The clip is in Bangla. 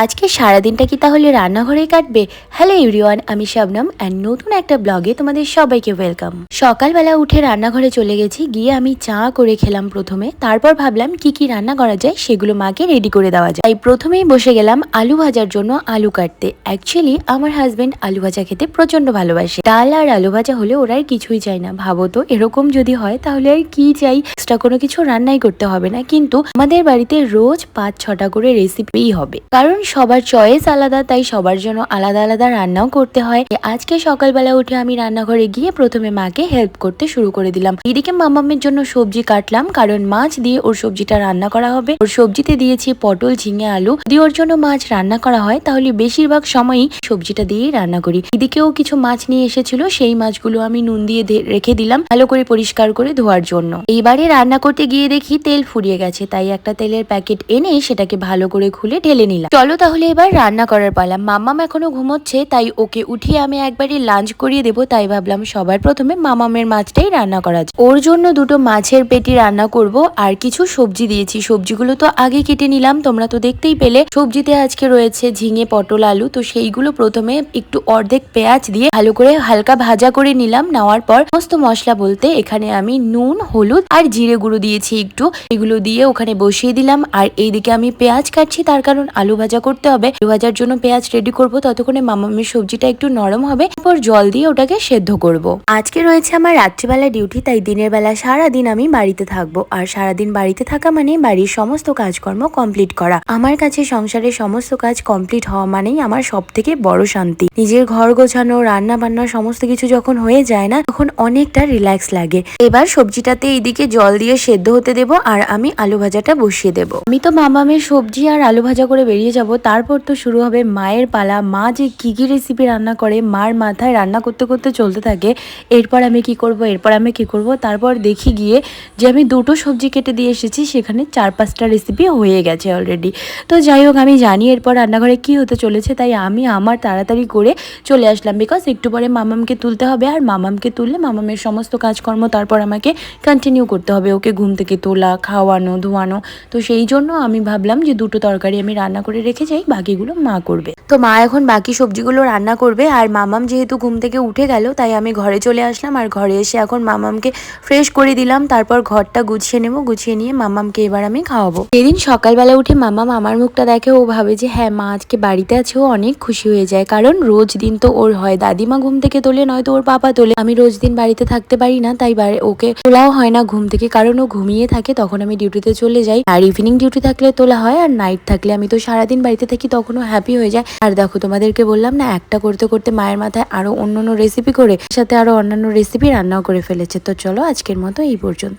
আজকে সারাদিনটা কি তাহলে রান্নাঘরেই কাটবে? হ্যালো এভরিওয়ান, আমি শবনম অ্যান্ড নতুন একটা ব্লগে তোমাদের সবাইকে ওয়েলকাম। সকালবেলা উঠে রান্নাঘরে চলে গেছি, গিয়ে আমি চা করে খেলাম প্রথমে। তারপর ভাবলাম কি কি রান্না করা যায় সেগুলো মাকে রেডি করে দেওয়া যায়। তাই প্রথমেই বসে গেলাম আলু ভাজার জন্য আলু কাটতে। অ্যাকচুয়ালি আমার হাজবেন্ড আলু ভাজা খেতে প্রচন্ড ভালোবাসে। ডাল আর আলু ভাজা হলে ওরা আর কিছুই চায় না। ভাবো তো, এরকম যদি হয় তাহলে আর কি চাই, এক্সট্রা কোনো কিছু রান্নাই করতে হবে না। কিন্তু আমাদের বাড়িতে রোজ 5-6টা করে রেসিপিই হবে, কারণ সবার চয়েস আলাদা, তাই সবার জন্য আলাদা আলাদা রান্নাও করতে হয়। আজকে সকালবেলা উঠে আমি রান্নাঘরে গিয়ে প্রথমে মাকে হেল্প করতে শুরু করে দিলাম। এদিকে মামামের জন্য সবজি কাটলাম, কারণ মাছ দিয়ে ওর সবজিটা রান্না করা হবে। ওর সবজিতে দিয়েছি পটল, ঝিঙে, আলু। দিয়ে ওর জন্য মাছ রান্না করা হয় তাহলে বেশিরভাগ সময়ই সবজিটা দিয়েই রান্না করি। এদিকেও কিছু মাছ নিয়ে এসেছিল, সেই মাছগুলো আমি নুন দিয়ে রেখে দিলাম ভালো করে পরিষ্কার করে ধোয়ার জন্য। এইবারে রান্না করতে গিয়ে দেখি তেল ফুরিয়ে গেছে, তাই একটা তেলের প্যাকেট এনে সেটাকে ভালো করে খুলে ঢেলে নিলাম। চলো তাহলে এবার রান্না করার পালা। মামাম এখনো ঘুমোচ্ছে, তাই ওকে উঠিয়ে আমি একবারে লাঞ্চ করিয়ে দেবো। তাই ভাবলাম সবার প্রথমে মামামের মাছটাই রান্না করা যায়। ওর জন্য দুটো মাছের পেটি রান্না করব, আর কিছু সবজি দিয়েছি। সবজিগুলো তো আগে কেটে নিলাম, তোমরা তো দেখতেই পেলে। সবজিতে আজকে রয়েছে ঝিঙে, পটল, আলু। তো সেইগুলো প্রথমে একটু অর্ধেক পেঁয়াজ দিয়ে ভালো করে হালকা ভাজা করে নিলাম। নেওয়ার পর সমস্ত মশলা বলতে এখানে আমি নুন, হলুদ আর জিরে গুঁড়ো দিয়েছি একটু, এগুলো দিয়ে ওখানে বসিয়ে দিলাম। আর এইদিকে আমি পেঁয়াজ কাটছি, তার কারণ আলু ভাজা করতে হবে। আলু ভাজার জন্য পেঁয়াজ রেডি করব, ততক্ষণে মামামের সবজিটা একটু নরম হবে, তারপর জল দিয়ে ওটাকে সেদ্ধ করব। আজকে রয়েছে আমার রাত্রিবেলা ডিউটি, তাই দিনের বেলা সারাদিন আমি বাড়িতে থাকবো। আর সারাদিন বাড়িতে থাকা মানে বাড়ির সমস্ত কাজকর্ম কমপ্লিট করা। আমার কাছে সংসারের সমস্ত কাজ কমপ্লিট হওয়া মানেই আমার সব থেকে বড় শান্তি। নিজের ঘর গোছানো, রান্না বান্না সমস্ত কিছু যখন হয়ে যায় না, তখন অনেকটা রিল্যাক্স লাগে। এবার সবজিটাতে এইদিকে জল দিয়ে সেদ্ধ হতে দেব, আর আমি আলু ভাজাটা বসিয়ে দেব। আমি তো মামামের সবজি আর আলু ভাজা করে বেরিয়ে যাব। তারপর তো শুরু হবে মায়ের পালা। মা যে কি কি রেসিপি রান্না করে, মার মাথায় রান্না করতে করতে চলতে থাকে। এরপর আমি কি করব, এরপর আমি কি করব। তারপর দেখি গিয়ে যে আমি দুটো সবজি কেটে দিয়ে এসেছি, সেখানে 4-5টা রেসিপি হয়ে গেছে অলরেডি। তো যাই হোক, আমি জানি এরপর রান্নাঘরে কি হতে চলেছে, তাই আমি আমার তাড়াতাড়ি করে চলে আসলাম। বিকজ একটু পরে মামামকে তুলতে হবে, আর মামামকে তুললে মামামের সমস্ত কাজকর্ম তারপর আমাকে কন্টিনিউ করতে হবে। ওকে ঘুম থেকে তোলা, খাওয়ানো, ধোয়ানো। তো সেই জন্য আমি ভাবলাম যে দুটো তরকারি আমি রান্না করে রেখে যাই, বাকিগুলো মা করবে। তো মা এখন বাকি সবজিগুলো রান্না করবে। আর মামাম যেহেতু ঘুম থেকে উঠে গেল, তাই আমি ঘরে চলে আসলাম। আর ঘরে এসে এখন মামামকে ফ্রেশ করে দিলাম, তারপর ঘরটা গুছিয়ে নেবো। গুছিয়ে নিয়ে মামামকে এবার আমি খাওয়াবো। সেদিন সকালবেলা উঠে মামাম আমার মুখটা দেখে, ও ভাবে যে হ্যাঁ, মা আজকে বাড়িতে আছে। ও অনেক খুশি হয়ে যায়, কারণ রোজ দিন তো ওর হয় দাদিমা ঘুম থেকে তোলে, নয়তো ওর পাপা তোলে। আমি রোজ দিন বাড়িতে থাকতে পারি না, তাই ওকে তোলাও হয় না ঘুম থেকে, কারণ ও ঘুমিয়ে থাকে। তখন আমি ডিউটিতে চলে যাই। আর ইভিনিং ডিউটি থাকলে তোলা হয়, আর নাইট থাকলে আমি তো সারাদিন বাড়িতে থাকি, তখনও হ্যাপি হয়ে যায়। আর দেখো, তোমাদেরকে বললাম না, একটা করতে করতে মায়ের মাথায় আরো অন্যান্য রেসিপি করে, সাথে আরো অন্যান্য রেসিপি রান্নাও করে ফেলেছে। তো চলো আজকের মতো এই পর্যন্ত।